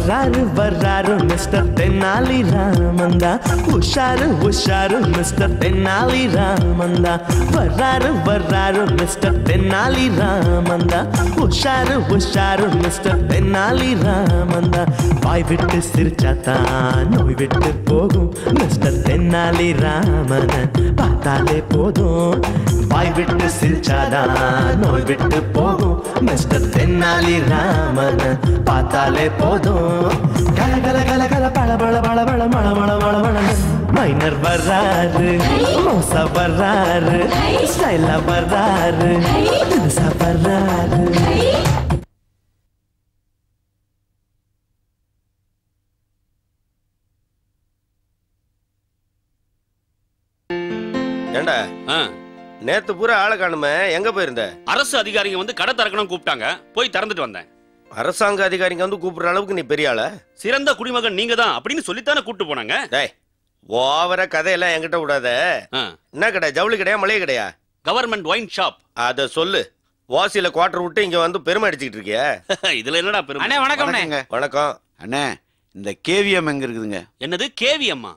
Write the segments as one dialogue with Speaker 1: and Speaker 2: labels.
Speaker 1: வர்றாரு வர்றாரு மிஸ்டர் தென்னாலி ராமந்தா, உஷாரு உஷாரு மிஸ்டர் தென்னாலி ராமந்தா. வர்றாரு வர்றாரு மிஸ்டர் தென்னாலி ராமந்தா, உஷாரு உஷாரு மிஸ்டர் தென்னாலி ராமந்தா. வாய் விட்டு சிரிச்சாத்தான் நோய் விட்டு போகும் மிஸ்டர் தென்னாலி ராமன பார்த்தாலே போதும். வாய் விட்டு சிரிச்சாதான் நோய் விட்டு போகும் மிஸ்டர் தென்னாலி ராமன பார்த்தாலே போதும். கல கல கல கல பள பள பள பள மள மள மள மள. மைனர் வர்றாரு, மோசா வர்றாரு, ஸ்டைலா வர்றாரு, தினுசா வர்றாரு.
Speaker 2: ஏண்டா நேத்து பூரா ஆளை காணுமே, எங்க போயிருந்த?
Speaker 3: அரசு அதிகாரிங்க வந்து கடை திறக்கணும் கூப்பிட்டாங்க, போய் திறந்துட்டு வந்தேன்.
Speaker 2: அரசாங்க அதிகாரிங்க வந்து கூப்பிடுற அளவுக்கு நீ பெரிய ஆளா?
Speaker 3: சிறந்த குடிமகன் நீங்க தான் அப்படின்னு சொல்லித்தானே கூப்பிட்டு போனாங்க.
Speaker 2: டேய், ஓவர கதையெல்லாம் என்கிட்ட விடாத. என்ன கடை? ஜவுளி கடையா மளிகை கடையா?
Speaker 3: Government wine shop.
Speaker 2: அத சொல்லு. வாசியில குவார்டர் விட்டு இங்க வந்து பெருமை அடிச்சுக்கிட்டு இருக்கிய.
Speaker 3: இதுல என்னடா பெருமை?
Speaker 4: அண்ணே வணக்கம்.
Speaker 2: வணக்கம்
Speaker 4: அண்ணே, இந்த கேவிஎம் எங்க இருக்குதுங்க?
Speaker 3: என்னது கேவிஎம்மா?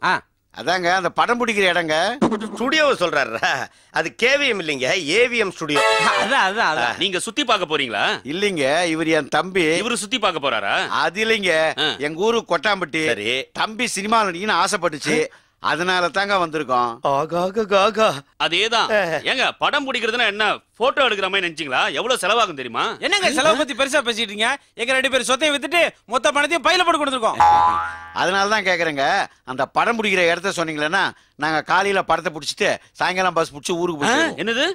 Speaker 4: அதாங்க அந்த படம் பிடிக்கிற இடங்க.
Speaker 2: ஸ்டுடியோவை சொல்றாரா? அது கேவிஎம் இல்லைங்க, ஏவிஎம் ஸ்டுடியோ.
Speaker 3: அதான் நீங்க சுத்தி பார்க்க போறீங்களா?
Speaker 4: இல்லைங்க, இவர் என் தம்பி.
Speaker 3: இவரு சுத்தி பார்க்க போறாரா?
Speaker 4: அது இல்லைங்க, எங்க ஊரு கொட்டாம்பட்டி.
Speaker 2: சரி,
Speaker 4: தம்பி சினிமா நடிகன்னு ஆசைப்பட்டுச்சு, அதனால தாங்க வந்திருக்கோம்.
Speaker 3: அதேதான். ஏங்க படம் பிடிக்கிறதுனா என்ன போட்டோ எடுக்கிற மாதிரி நினைச்சீங்களா? எவ்வளவு செலவாகும் தெரியுமா?
Speaker 5: என்னங்க செலவு பத்தி பெருசா பேசிட்டு இருக்கீங்க? எங்க 2 பேரும் சொத்தையும் வித்துட்டு மொத்த பணத்தையும் பையில போட்டு கொடுத்துருக்கோம்.
Speaker 4: அதனால தான் கேக்குறேங்க, அந்த படம் பிடிக்கிற இடத்த சொன்னீங்களேன்னா நாங்க காலையில படத்தை பிடிச்சிட்டு சாயங்காலம் பஸ் பிடிச்சி ஊருக்கு போய்.
Speaker 3: என்னது?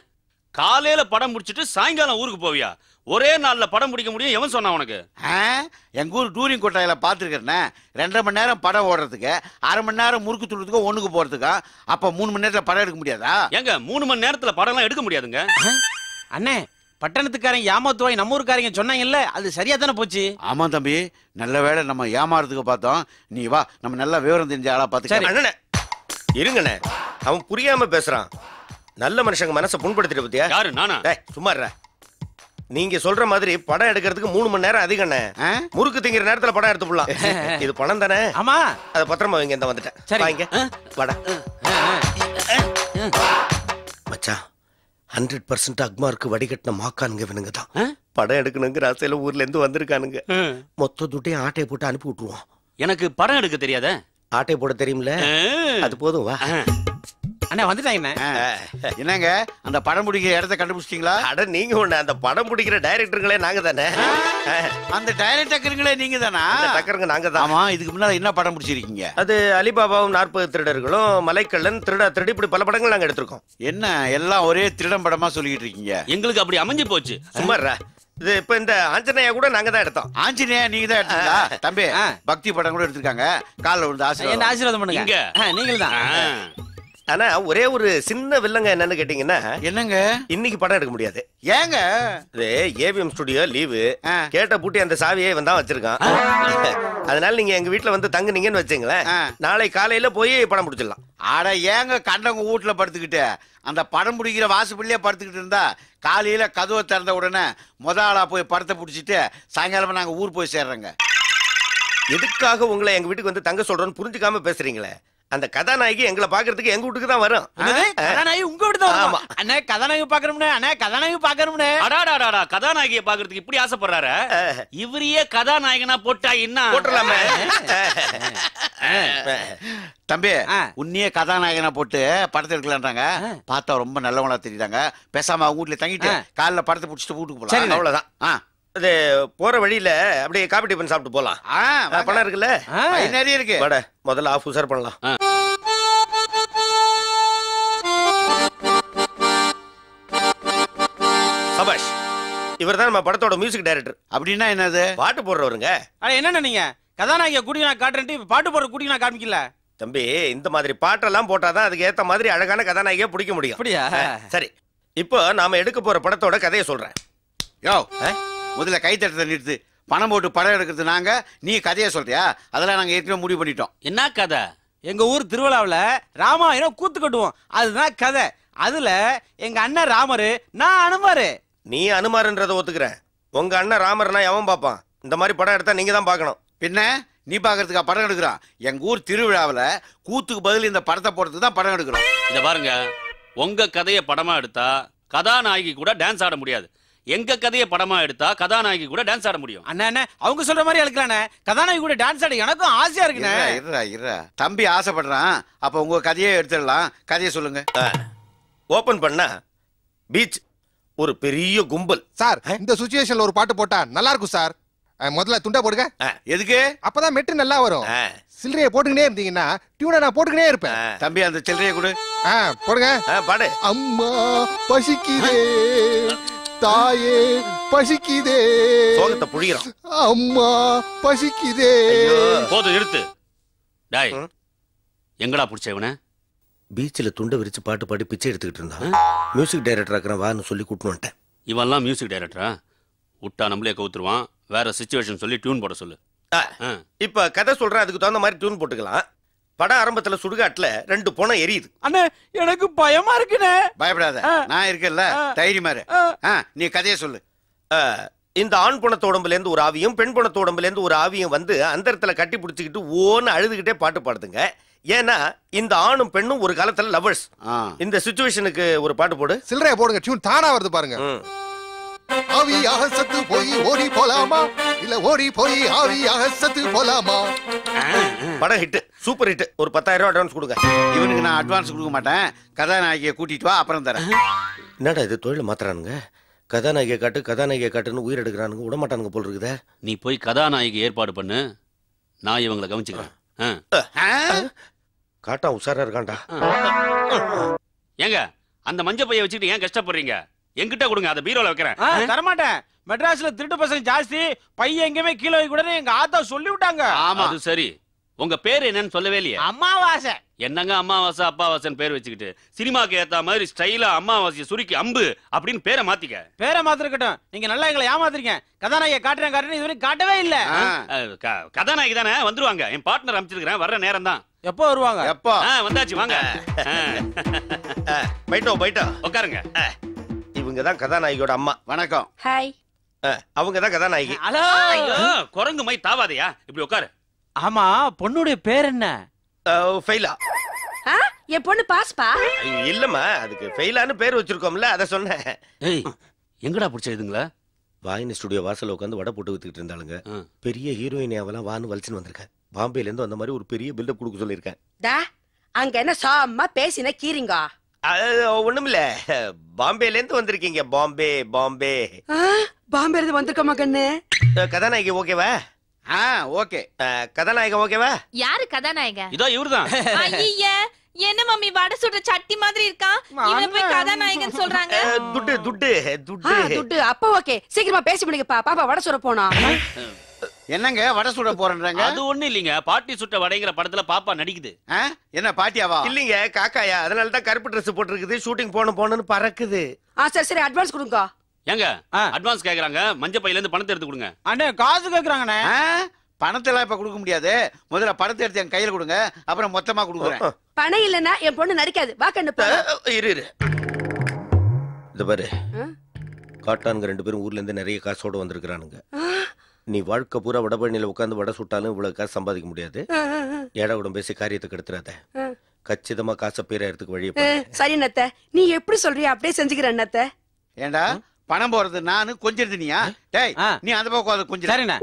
Speaker 3: காலையில படம் முடிச்சிட்டு சாயங்காலம் ஊருக்கு போவியா? ஒரே நாள்ல படம் பிடிக்க முடியும் எவன் சொன்னா உனக்கு?
Speaker 4: எங்க ஊர் டூரிங் கொட்டாயில பாத்துருக்கேன். 2.5 மணி நேரம் படம் ஓடுறதுக்கு, 1/2 மணி நேரம் முறுக்கு துடுறதுக்கு, ஒண்ணுக்கு போறதுக்கா. அப்ப 3 மணி நேரத்துல படம் எடுக்க முடியாதா?
Speaker 3: எங்க 3 மணி நேரத்துல படம் எல்லாம் எடுக்க முடியாதுங்க.
Speaker 5: அண்ணே, பட்டணத்துக்காரங்க ஏமாத்துவாய் நம்ம ஊருக்காரங்க சொன்னாங்கல்ல, அது சரியா தானே போச்சு?
Speaker 4: ஆமா தம்பி, நல்ல வேளை நம்ம ஏமாறதுக்கு பார்த்தோம். நீ வா, நம்ம நல்லா விவரம் தெரிஞ்ச ஆளா பாத்து.
Speaker 2: இருங்கண்ணே, அவன் புரியாம பேசுறான். நல்ல மனுஷங்க மனசை புண்படுத்திட்டு பத்தியா?
Speaker 3: யாரு? நானா?
Speaker 2: சும்மா நீங்க சொல்ற மாதிரி படம் எடுக்கிறதுக்கு 3 மணி நேரம் அதிகண்ணே. முறுக்கு திங்கிற நேரத்துல படம் எடுத்து போடலாம். இது பணம் தானே?
Speaker 5: ஆமா.
Speaker 2: அத பத்திரமா வைங்க. இந்த வந்துட்டேன். வாங்க வாடா. மச்சான், 100% அக்மார்க்கு வடிகட்டின மாக்கானுங்க இவனுங்க தான். படம் எடுக்கணுங்கிற ஆசையில ஊர்ல இருந்து வந்திருக்கானுங்க. மொத்த துட்டையும் ஆட்டையை போட்டு அனுப்பி விட்டுருவோம்.
Speaker 3: எனக்கு படம் எடுக்க தெரியாத?
Speaker 2: ஆட்டையை போட தெரியும்ல, அது போதும். வா
Speaker 5: அண்ணா, வந்துட்டாங்க.
Speaker 4: என்னங்க, அந்த படம் பிடிக்கிற இடத்த கண்டுபிடிச்சிட்டீங்களா?
Speaker 2: அட நீங்க ஒண்ணு, அந்த படம் பிடிக்கிற டைரக்டருங்களே நாங்க தானே.
Speaker 4: அந்த டைரக்டருங்களே நீங்க தானா?
Speaker 2: டக்கருங்க நாங்க தான்.
Speaker 4: ஆமா, இதுக்கு முன்னால என்ன படம் பிடிச்சிருக்கீங்க?
Speaker 2: அது அலிபாபாவும் 40 திருடர்களும், மலைக்கள்ளன், திருடா திருடி, இப்படி பல படங்கள் நாங்க எடுத்திருக்கோம்.
Speaker 4: என்ன எல்லாம் ஒரே திருடம் படமா சொல்லிட்டு இருக்கீங்க?
Speaker 3: எங்களுக்கு அப்படி அமைஞ்சு போச்சு.
Speaker 2: சும்மாறா. இது இப்ப இந்த ஆஞ்சநேயா கூட நாங்க தான் எடுத்தோம்.
Speaker 4: ஆஞ்சநேயா நீங்க தான் எடுத்தீங்களா? தம்பி, பக்தி படம் கூட எடுத்திருக்காங்க. காலைல விழுந்து
Speaker 5: ஆசீர்வாதம் பண்ணுங்க. நீங்கள் தான்.
Speaker 2: ஆனா ஒரே ஒரு சின்ன வில்லங்க என்னன்னு கேட்டீங்கன்னா,
Speaker 4: என்னங்க,
Speaker 2: இன்னைக்கு படம் எடுக்க முடியாது.
Speaker 4: ஏங்க?
Speaker 2: இது ஏவிஎம் ஸ்டுடியோ லீவு. கேட்ட பூட்டி அந்த சாவியை இவன் தான் வச்சிருக்கான். அதனால நீங்க எங்க வீட்டுல வந்து தங்குனீங்கன்னு வச்சுங்களேன், நாளை காலையில போய் படம் பிடிச்சிடலாம்.
Speaker 4: ஆட ஏங்க கண்டவங்க வீட்டுல படுத்துக்கிட்டு அந்த படம் பிடிக்கிற வாசப்பள்ளியே படுத்துக்கிட்டு இருந்தா, காலையில கதவை திறந்த உடனே ஆளா போய் படத்தை பிடிச்சிட்டு சாயங்காலமா நாங்க ஊர் போய் சேர்றோங்க.
Speaker 2: எதுக்காக உங்களை எங்க வீட்டுக்கு வந்து தங்க சொல்றோன்னு புரிஞ்சுக்காம பேசுறீங்களே? அந்த கதாநாயகி எங்களை பாக்குறதுக்கு எங்க வீட்டுக்கு தான் வரும்.
Speaker 5: கதாநாயகி உங்க வீட்டு தான் வரும். அண்ணே, கதாநாயகி பாக்கணும்னே. அண்ணே, கதாநாயகி பாக்கணும்னே.
Speaker 3: அடாடாடா, கதாநாயகியை பாக்குறதுக்கு இப்படி ஆசைப்படுறாரு. இவரையே கதாநாயகனா போட்டா என்ன
Speaker 2: போட்டுலாமே.
Speaker 4: தம்பி, உன்னையே கதாநாயகனா போட்டு படத்தை எடுக்கலான்றாங்க. பார்த்தா ரொம்ப நல்லவங்களா தெரியுறாங்க. பேசாம அவங்க வீட்டுல தங்கிட்டு காலைல படத்தை பிடிச்சிட்டு வீட்டுக்கு போலாம்.
Speaker 2: அவ்வளவுதான். அது போற வழியில அப்படியே காபி டிபன் சாப்பிட்டு போலாம். பணம் இருக்குல்ல?
Speaker 4: நிறைய இருக்கு.
Speaker 2: வாடா, முதல்ல ஆஃப் உசார் பண்ணலாம். சபாஷ், இவர் தான் நம்ம படத்தோட மியூசிக் டைரக்டர்.
Speaker 4: அப்படின்னா என்னது?
Speaker 2: பாட்டு போடுறவருங்க.
Speaker 5: என்ன நீங்க கதாநாயகியை கூட்டி நான் காட்டுறேன், பாட்டு போடுற கூட்டி நான் காமிக்கல.
Speaker 2: தம்பி, இந்த மாதிரி பாட்டெல்லாம் போட்டாதான் அதுக்கு ஏத்த மாதிரி அழகான கதாநாயகியை பிடிக்க முடியும்.
Speaker 5: அப்படியா?
Speaker 2: சரி, இப்போ நாம எடுக்க போற படத்தோட கதையை சொல்றேன்.
Speaker 4: யோ, முதல்ல கை தட்டத்தை நிறுத்து. பணம் போட்டு படம் எடுக்கிறது நாங்க, நீ கதையை சொல்றியா? அதெல்லாம் நாங்க ஏற்கனவே முடிவு பண்ணிட்டோம்.
Speaker 3: என்ன கதை?
Speaker 5: எங்க ஊர் திருவிழாவில் ராமாயணம் கூத்து கட்டுவோம், அதுதான் கதை. அதுல எங்க அண்ணன் ராமரு, நான் அனுமாரு.
Speaker 2: நீ அனுமாருன்றதை ஒத்துக்கிறேன். உங்க அண்ணன் ராமர்னா எவன் பாப்பான்? இந்த மாதிரி படம் எடுத்தா நீங்க தான் பார்க்கணும்.
Speaker 4: பின்ன நீ பாக்குறதுக்கா படம் எடுக்கிறான்? எங்க ஊர் திருவிழாவில் கூத்துக்கு பதில் இந்த படத்தை போடுறதுக்கு தான் படம் எடுக்கிறோம்.
Speaker 3: இத பாருங்க, உங்க கதையை படமா எடுத்தா கதாநாயகி கூட டான்ஸ் ஆட முடியாது. எங்க கதையை படமா எடுத்தா கதாநாயகி கூட டான்ஸ் ஆட முடியும்.
Speaker 5: அண்ணா அவங்க சொல்ற மாதிரி எழுக்கலானே, கதாநாயகி கூட டான்ஸ் ஆட எனக்கும் ஆசையா இருக்குண்ணே.
Speaker 4: இருடா தம்பி ஆசைப்படுறான். அப்ப உங்க கதையை எடுத்துடலாம். கதையை சொல்லுங்க.
Speaker 2: ஓபன் பண்ணா பீச், ஒரு பெரிய கும்பல்.
Speaker 6: சார் இந்த சிச்சுவேஷன்ல ஒரு பாட்டு போட்டா நல்லா இருக்கும் சார். முதல்ல துண்டா போடுங்க.
Speaker 4: எதுக்கு?
Speaker 6: அப்பதான் மெட்டு நல்லா வரும். சில்லறைய போட்டுக்கிட்டே இருந்தீங்கன்னா டியூனை நான் போட்டுக்கிட்டே இருப்பேன்.
Speaker 4: தம்பி அந்த சில்லறைய கொடு.
Speaker 6: போடுங்க.
Speaker 2: பாடு.
Speaker 6: அம்மா பசிக்குதே, தாயே பசிக்குதே,
Speaker 2: சோகத்தை புழியறான்.
Speaker 6: அம்மா பசிக்குதே.
Speaker 3: போதும் நிறுத்து. டேய், எங்கடா புடிச்ச இவனை?
Speaker 2: பீச்சில் துண்டை விரிச்சு பாட்டு பாடி பிச்சை எடுத்துக்கிட்டு இருந்தான். மியூசிக் டைரக்டர் ஆக்குறேன் வான்னு சொல்லி கூட்டின்னு வந்துட்டேன்.
Speaker 3: இவன்லாம் மியூசிக் டைரக்டரா? விட்டா நம்மளே கவுத்துருவான். வேற சிச்சுவேஷன் சொல்லி டியூன் போட சொல்லு.
Speaker 2: இப்ப கதை சொல்றேன், அதுக்கு தகுந்த மாதிரி டியூன் போட்டுக்கலாம். படம் ஆரம்பத்துல சுடுகாட்டுல 2 பொணம் எரியுது.
Speaker 5: அண்ணே எனக்கு பயமா இருக்குண்ணே.
Speaker 4: பயப்படாத, நான் இருக்கேன்ல, தைரியமா இரு. நீ கதையை சொல்லு.
Speaker 2: இந்த ஆண் பொணத்து உடம்புல இருந்து ஒரு ஆவியும் பெண் பொணத்து உடம்புல இருந்து ஒரு ஆவியும் வந்து அந்த இடத்துல கட்டி பிடிச்சிக்கிட்டு ஓன்னு அழுதுகிட்டே பாட்டு பாடுதுங்க. ஏன்னா இந்த ஆணும் பெண்ணும் ஒரு காலத்துல லவர்ஸ். இந்த சிச்சுவேஷனுக்கு ஒரு பாட்டு போடு.
Speaker 6: சில்லறைய போடுங்க, டியூன் தானா வருது பாருங்க. ஆவியாக சத்து போய் ஓடி போலாமா, இல்ல ஓடி போய் ஆவியாக சத்து போலாமா.
Speaker 2: படம் ஹிட், சூப்பர் ஹிட். ஒரு 10,000 அட்வான்ஸ் கொடுங்க.
Speaker 4: இவனுக்கு நான் அட்வான்ஸ் கொடுக்க மாட்டேன். கதாநாயகியை கூட்டிட்டு வா, அப்புறம் தரேன்.
Speaker 2: என்னடா இது தொழில் மாத்துறானுங்க? கதாநாயகியை காட்டுன்னு உயிர் எடுக்கிறானுங்க, விட மாட்டானுங்க போல் இருக்குதே.
Speaker 3: நீ போய் கதாநாயகி ஏற்பாடு பண்ணு, நான் இவங்களை கவனிச்சுக்கிறேன்.
Speaker 2: காட்டா உஷாரா இருக்கான்டா.
Speaker 3: ஏங்க அந்த மஞ்ச பைய வச்சுக்கிட்டு ஏன் கஷ்டப்படுறீங்க? என்கிட்ட கொடுங்க, அதை பீரோல வைக்கிறேன்.
Speaker 5: தரமாட்டேன். மெட்ராஸ்ல திருட்டு பசங்க ஜாஸ்தி, பையன் எங்கேயுமே கீழே கூட எங்க ஆத்தா சொல்லி விட்டாங்க.
Speaker 3: ஆமா அது சரி. உங்க பேர் என்னன்னு சொல்லவே இல்லையே.
Speaker 5: அம்மாவாசை.
Speaker 3: என்னங்க அம்மாவாசை அப்பாவாசன் பேர் வச்சுக்கிட்டு சினிமாக்கு ஏத்த மாதிரி ஸ்டைலா அம்மாவாசையை சுருக்கி அம்பு அப்படின்னு பேரை மாத்திக்க.
Speaker 5: பேரை மாத்திருக்கட்டும், நீங்க நல்லா எங்களை ஏமாத்துறீங்க. கதாநாயகியை காட்டுறேன் இதுவரை காட்டவே இல்ல.
Speaker 3: கதாநாயகி தானே வந்துருவாங்க. என் பார்ட்னர் அமைச்சிருக்கிறேன், வர்ற நேரம் தான்.
Speaker 5: எப்போ வருவாங்க?
Speaker 4: எப்போ?
Speaker 3: வந்தாச்சு வாங்க.
Speaker 2: போயிட்டோம்
Speaker 3: உட்காருங்க.
Speaker 2: இவங்க தான் கதாநாயகியோட அம்மா.
Speaker 4: வணக்கம்.
Speaker 7: ஹாய்.
Speaker 2: அவங்க தான் கதாநாயகி.
Speaker 5: ஹலோ.
Speaker 3: குரங்கு மை தாவாதையா, இப்படி உட்காரு.
Speaker 5: ஆமா, பொண்ணுடைய பேர் என்ன?
Speaker 2: ஃபெயிலா.
Speaker 7: என் பொண்ணு பாஸ்பா.
Speaker 2: இல்லம்மா, அதுக்கு ஃபெயிலான்னு பேர் வச்சிருக்கோம்ல, அத சொன்னேன்.
Speaker 3: ஏய், எங்கடா பிடிச்சதுங்களா?
Speaker 2: வாயினி ஸ்டுடியோ வாசல்ல உட்காந்து வடை போட்டு வித்துக்கிட்டு இருந்தாளுங்க. பெரிய ஹீரோயின் அவெல்லாம் வான்னு வலிச்சுன்னு வந்திருக்கேன். பாம்பேல இருந்து அந்த மாதிரி ஒரு பெரிய பில்டப் கொடுக்க சொல்லியிருக்கேன்.
Speaker 7: அங்க என்ன சாமா பேசின கீரிங்க?
Speaker 2: ஒண்ணுமில்ல, பாம்பேல இருந்து வந்திருக்கீங்க. பாம்பே
Speaker 7: பாம்பே இருந்து வந்திருக்கமா கண்ணு?
Speaker 2: கதாநாயகி ஓகேவா?
Speaker 4: ஓகே.
Speaker 2: கதாநாயகன் ஓகேவா?
Speaker 8: யாரு கதாநாயகன்?
Speaker 3: இதோ இவர்தான்.
Speaker 8: ஐயா, என்ன மம்மி வடை சுடுற சட்டி மாதிரி இருக்கான், இவனை போய் கதாநாயகன் சொல்றாங்க.
Speaker 7: துட்டு அப்ப ஓகே, சீக்கிரமா பேசி முடிங்கப்பா. பாப்பா வடை சுட போனா.
Speaker 4: என்னங்க வடை சுட போறேன்றாங்க?
Speaker 3: அது ஒண்ணு இல்லீங்க, பாட்டி சுட்ட வடைங்கிற படத்துல பாப்பா நடிக்குது.
Speaker 4: என்ன பாட்டியாவா?
Speaker 2: இல்லீங்க, காக்காயா. அதனால தான் கருப்பு Dress போட்டுருக்குது. ஷூட்டிங் போகணும்னு பறக்குது.
Speaker 7: சரி அட்வான்ஸ் கொடுங்க.
Speaker 3: ஏங்க அட்வான்ஸ் கேக்குறாங்க, மஞ்ச பையில இருந்து பணத்தை எடுத்து கொடுங்க.
Speaker 5: அண்ணே காசு கேக்குறாங்கண்ணே.
Speaker 4: பணத்தை எல்லாம் இப்ப கொடுக்க முடியாது. முதல்ல பணத்தை எடுத்து என் கையில கொடுங்க, அப்புறம் மொத்தமா கொடுக்குறேன்.
Speaker 7: பணம் இல்லன்னா என் பொண்ணு நடிக்காது. வா கண்ணு போ.
Speaker 2: இரு இது பாரு, காட்டானுங்க 2 பேரும் ஊர்ல இருந்து நிறைய காசோட வந்திருக்கானுங்க. நீ வாழ்க்கை பூரா வடபழனியில உட்காந்து வடை சுட்டாலும் இவ்வளவு காசு சம்பாதிக்க முடியாது. ஏடா கூட பேசி காரியத்தை கெடுத்துறாத. கச்சிதமா காசை பேரத்துக்கு வழியை.
Speaker 7: சரி நத்த, நீ எப்படி சொல்றியா அப்படியே செஞ்சுக்கிறேன் நத்த.
Speaker 4: ஏண்டா பணம் போறது நானு கொஞ்சம் நீயா? டேய் நீ அந்த பக்கம் உட்காந்து கொஞ்சம்.
Speaker 5: சரிண்ணே.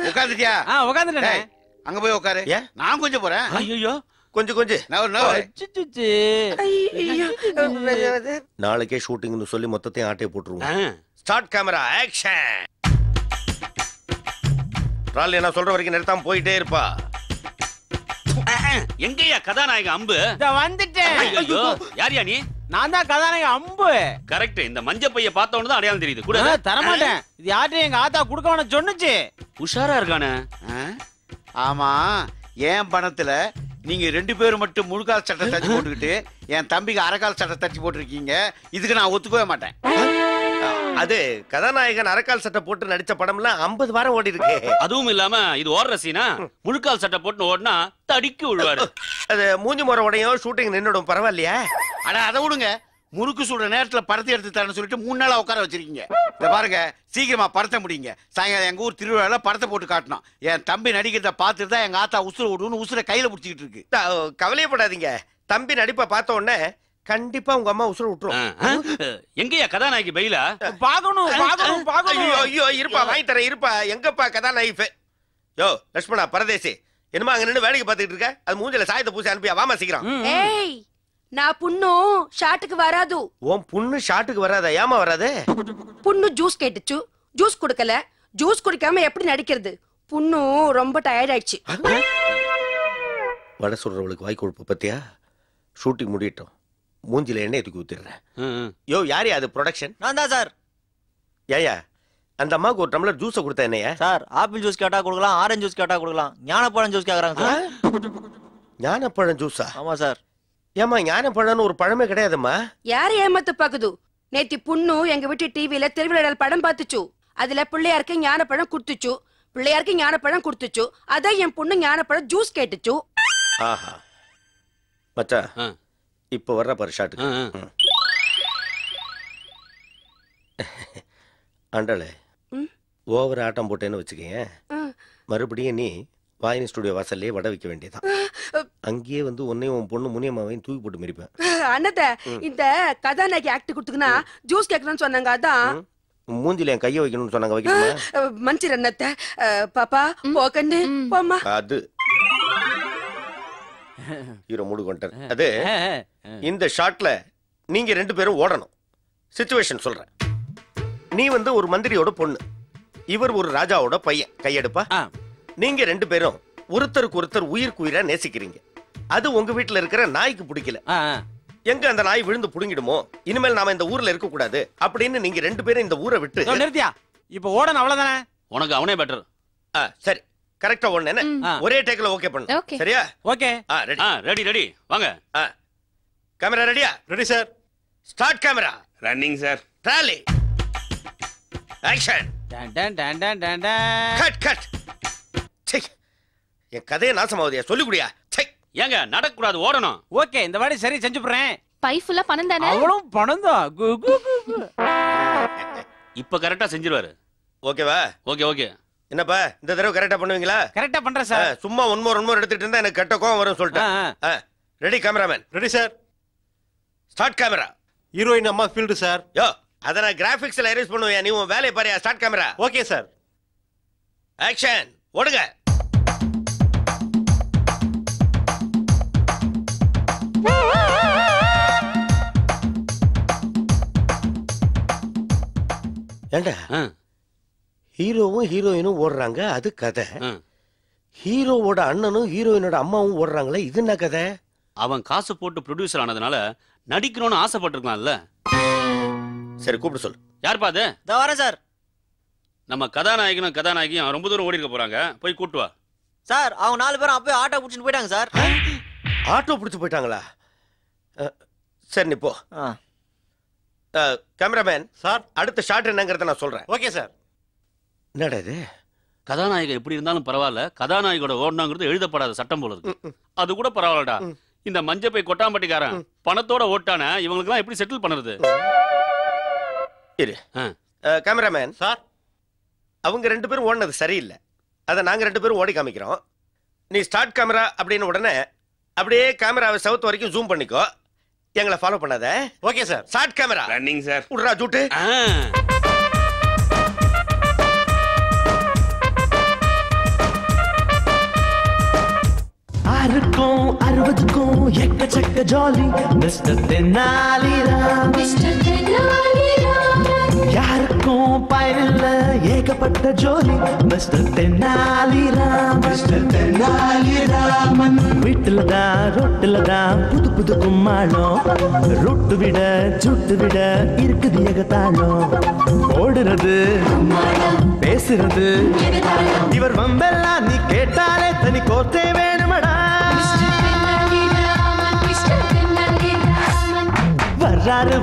Speaker 4: உட்காந்துட்டியா?
Speaker 5: உட்காந்துட்டேன்.
Speaker 4: அங்க போய் உட்காரு. நான் கொஞ்சம் போறேன்.
Speaker 3: ஐயோ
Speaker 2: கொஞ்சம்
Speaker 5: நோ.
Speaker 2: நாளைக்கே ஷூட்டிங்னு சொல்லி மொத்தத்தையும் ஆட்டையை போட்டுருவோம். Start camera action. ரால் என்ன சொல்ற வரைக்கும் நிறுத்தாம போயிட்டே இருப்பா.
Speaker 3: எங்கயா கதாநாயகன் அம்பு?
Speaker 5: வந்துட்டேன்.
Speaker 3: யாரியா நீ?
Speaker 5: நான் தான் கதாநாயகன் அம்பு.
Speaker 3: கரெக்ட். இந்த மஞ்ச பைய பார்த்த உடனே தான் அடையாளம் தெரியுது. கூட
Speaker 5: தரமாட்டேன். இது யார்கிட்ட எங்க ஆத்தா குடுக்க வேணாம் சொன்னுச்சு.
Speaker 3: உஷாரா இருக்கானே.
Speaker 4: ஆமா, என் பணத்துல நீங்க 2 பேரும் மட்டும் முழுக்கால் சட்டை தச்சு போட்டுக்கிட்டு என் தம்பிக்கு அரைக்கால் சட்டை தச்சு போட்டிருக்கீங்க. இதுக்கு நான் ஒத்துக்கவே மாட்டேன்.
Speaker 2: அது கதாநாயகன் அரைக்கால் சட்டை போட்டு நடிச்ச படம்லாம் 50 வாரம் ஓடி இருக்கு.
Speaker 3: அதுவும் இல்லாம இது ஓடுற சீனா, முழுக்கால் சட்டை போட்டு ஓடினா தடிக்கு விழுவாரு.
Speaker 2: அது மூஞ்சி முறை உடையும் ஷூட்டிங் நின்னுடும். பரவாயில்லையா?
Speaker 4: அட அதை விடுங்க, முறுக்கு சுடுற நேரத்துல படத்தை எடுத்து தரேன்னு சொல்லிட்டு 3 நாளா உட்கார வச்சிருக்கீங்க. இத பாருங்க, சீக்கிரமா படத்தை முடிங்க. சாயங்காலம் எங்க ஊர் திருவிழால படத்தை போட்டு காட்டணும். என் தம்பி நடிக்கிறத பார்த்துட்டு தான் எங்க ஆத்தா உசுர விடுன்னு உசுர கையில பிடிச்சிக்கிட்டு இருக்கு.
Speaker 2: கவலையப்படாதீங்க, தம்பி நடிப்பை பார்த்த உடனே கண்டிப்பா உங்க அம்மா உசுர விட்டுரும்.
Speaker 3: எங்கயா கதாநாயகி பைலா?
Speaker 5: பாக்கணும் பாக்கணும் பாக்கணும்.
Speaker 2: ஐயோ ஐயோ, இருப்பா வாங்கி தரேன் இருப்பா. எங்கப்பா கதாநாயகி? யோ லட்சுமணா பரதேசி, என்னமா அங்க நின்று வேடிக்கை பார்த்துட்டு இருக்க? அது மூஞ்சில சாயத்தை பூசி அனுப்பியா, வாமா சீக்கிரம்.
Speaker 7: ஏய், நான் புண்ணும் ஷாட்டுக்கு வராது.
Speaker 2: உன் புண்ணு ஷாட்டுக்கு வராதா? ஏமா வராது?
Speaker 7: புண்ணு ஜூஸ் கேட்டுச்சு, ஜூஸ் குடுக்கல. ஜூஸ் குடிக்காம எப்படி நடிக்கிறது? புண்ணு ரொம்ப டயர்ட் ஆயிடுச்சு.
Speaker 2: வடை சொல்றவளுக்கு வாய் கொழுப்பு பத்தியா? ஷூட்டிங் முடியட்டும், மூஞ்சில எண்ணெய் தூக்கி ஊத்திடுறேன். யோ யாரு அது? ப்ரொடக்ஷன்
Speaker 9: நான் தான் சார்.
Speaker 2: ஏயா அந்த அம்மாவுக்கு ஒரு டம்ளர் ஜூஸை கொடுத்தா என்னையா?
Speaker 9: சார் ஆப்பிள் ஜூஸ் கேட்டா கொடுக்கலாம், ஆரஞ்சு ஜூஸ் கேட்டா கொடுக்கலாம், ஞானப்பழம் ஜூஸ் கேக்குறாங்க சார்.
Speaker 2: ஞானப்பழம் ஜூஸா?
Speaker 9: ஆமா சார்.
Speaker 2: ஏமா ஞானப்பழம்னு ஒரு பழமே கிடையாதும்மா.
Speaker 7: யாரு ஏமாத்து பாக்குது? நேத்தி புண்ணு எங்க வீட்டு டிவில திருவிழாடல் படம் பார்த்துச்சு. அதுல பிள்ளையாருக்கு ஞானப்பழம் குடுத்துச்சு. பிள்ளையாருக்கு ஞானப்பழம் குடுத்துச்சு. அதான் என் பொண்ணு ஞானப்பழம் ஜூஸ் கேட்டுச்சு.
Speaker 2: ஆஹா மச்சான், இப்ப வர்ற பாரு ஷாட்டுக்கு. அண்டலே ஓவர் ஆட்டம் போட்டேன்னு வச்சுக்கேன், மறுபடியும் நீ வாயினி ஸ்டுடியோ வாசல்லே வடை வைக்க வேண்டியதான். அங்கேயே வந்து உன்னையும் உன் பொண்ணு முனியம்மாவையும் தூக்கி போட்டு மிரிப்பேன்.
Speaker 7: அண்ணத்த இந்த கதாநாயகி ஆக்ட் கொடுத்துக்குன்னா ஜூஸ் கேட்கணும்னு சொன்னாங்க. அதான்
Speaker 2: மூஞ்சில என் கையை வைக்கணும்னு சொன்னாங்க. வைக்கணுமா?
Speaker 7: மன்சிர் அண்ணத்த. பாப்பா போக்கண்டு போம்மா.
Speaker 2: அது ஹீரோ மூடு கொண்டார். அது இந்த ஷாட்ல நீங்க 2 பேரும் ஓடணும். சிச்சுவேஷன் சொல்றேன். நீ வந்து ஒரு மந்திரியோட பொண்ணு, இவர் ஒரு ராஜாவோட பையன். கையெடுப்பா. நீங்க 2 பேரும் ஒருத்தருக்கு ஒருத்தர் உயிருக்கு உயிரா நேசிக்கிறீங்க. அது உங்க வீட்டுல இருக்கிற நாய்க்கு பிடிக்கல. எங்க அந்த நாய் விழுந்து புடுங்கிடுமோ, இனிமேல் நாம இந்த ஊர்ல இருக்க கூடாது அப்படின்னு நீங்க 2 பேரும் இந்த ஊரை விட்டு
Speaker 5: நிறுத்தியா? இப்ப ஓடணும் அவ்வளவுதானே.
Speaker 3: உனக்கு அவனே பெட்டர்.
Speaker 2: சரி கரெக்டா ஒண்ணு ஒரே டேக்ல ஓகே பண்ணு. சரியா?
Speaker 5: ஓகே.
Speaker 3: ரெடி ரெடி வாங்க.
Speaker 2: கேமரா ரெடியா?
Speaker 10: Ready sir.
Speaker 2: Start camera.
Speaker 3: Running sir.
Speaker 2: Trolley action.
Speaker 5: டன் டன் டன் டன் டன் டன்.
Speaker 2: Cut cut. என் கதையை நாசமாவதியா? சொல்லிக்குடியா?
Speaker 3: ஏங்க நடக்க கூடாது, ஓடணும்.
Speaker 5: ஓகே, இந்த வாட்டி சரி செஞ்சு போறேன்.
Speaker 8: பை ஃபுல்லா பணம் தானே?
Speaker 5: அவ்வளவு பணம் தான்.
Speaker 3: இப்ப கரெக்டா செஞ்சிருவாரு.
Speaker 2: ஓகேவா?
Speaker 3: Okay okay.
Speaker 2: என்னப்பா இந்த தடவை கரெக்டா பண்ணுவீங்களா?
Speaker 5: கரெக்டா பண்றேன் சார்.
Speaker 2: சும்மா ஒன் மோர் எடுத்துட்டு இருந்தா எனக்கு கெட்ட கோவம் வரும் சொல்லிட்டேன். Ready cameraman?
Speaker 10: Ready sir.
Speaker 2: Start camera.
Speaker 10: Heroine அம்மா ஃபீல்டு சார்.
Speaker 2: யோ அத நான் கிராபிக்ஸ்ல அரேஞ்ச் பண்ணுவேன். நீ உன் வேலையை பாரியா. Start camera.
Speaker 10: Okay sir.
Speaker 2: Action. ஓடுங்க. ஏண்டா ஹீரோவும் ஹீரோயினும் ஓடுறாங்க, அது கதை. ஹீரோவோட அண்ணனும் ஹீரோயினோட அம்மாவும் ஓடுறாங்களே, இது என்ன கதை?
Speaker 3: அவன் காசு போட்டு ப்ரொடியூசர் ஆனதுனால நடிக்கணும்னு ஆசைப்பட்டிருக்கலாம்ல.
Speaker 2: சரி கூப்பிட்டு சொல்லு.
Speaker 3: யாருப்பா அது?
Speaker 9: இதோ வரேன் சார்.
Speaker 3: நம்ம கதாநாயகியும் ரொம்ப தூரம் ஓடி இருக்க போறாங்க, போய் கூட்டு வா.
Speaker 9: சார் அவங்க 4 பேரும் அப்பவே ஆட்டோ பிடிச்சிட்டு போயிட்டாங்க சார்.
Speaker 2: ஆட்டோ பிடிச்சு போயிட்டாங்களா? சரி நீ போ. கேமராமேன்
Speaker 10: சார்,
Speaker 2: அடுத்த ஷாட் என்னங்கறத நான் சொல்றேன்.
Speaker 10: Okay sir.
Speaker 2: என்னடா இது?
Speaker 3: கதாநாயகன் எப்படி இருந்தாலும் பரவாயில்ல, கதாநாயகோட ஓடனாங்கிறது எழுதப்படாத சட்டம் போல இருக்கு. அது கூட பரவாயில்லடா. இந்த மஞ்ச பை கொட்டாம்பட்டிக்காரன் பணத்தோட ஓட்டான இவங்களுக்கு எல்லாம் எப்படி செட்டில் பண்றது?
Speaker 2: இரு கேமராமேன்
Speaker 10: சார்,
Speaker 2: அவங்க 2 பேரும் ஓடினது சரியில்லை. அதை நாங்க 2 பேரும் ஓடி காமிக்கிறோம். நீ ஸ்டார்ட் கேமரா அப்படின்னு உடனே அப்படியே கேமராவை சவுத் வரைக்கும் ஜூம் பண்ணிக்கோ. எங்களை ஃபாலோ பண்ணாத.
Speaker 10: Okay sir.
Speaker 2: Start camera.
Speaker 3: Running sir.
Speaker 2: உட்ரா ஜூட்டு.
Speaker 1: ஆறுக்கும் 60க்கும் எக்கச்சக்க ஜாலி மிஸ்டர் தென்னாலிராம். யாருக்கும் பயனில்ல ஏகப்பட்ட ஜோலி மிஸ்டர் தென்னாலிராம். மிஸ்டர் தென்னாலிராமன் வீட்டுல தான் ரொட்டுல தான் புது புது கும்மாளம். ரொட்டு விட சுட்டு விட இருக்குது ஏகத்தாளம். ஓடுறது பேசுறது இவர் வம்பெல்லாம் நீ கேட்டாலே தனி கோர்த்தே வேணுமடா.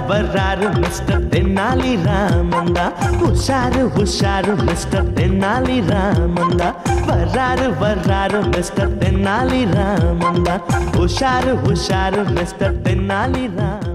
Speaker 1: வர்றாரு மிஸ்டர் தென்னாலி ராமந்தா. உஷாரு மிஸ்டர் தென்னாலி ராமந்தா. வர்றாரு மிஸ்டர் தென்னாலி ராமந்தா. உஷாரு மிஸ்டர் தென்னாலி ராமந்தா.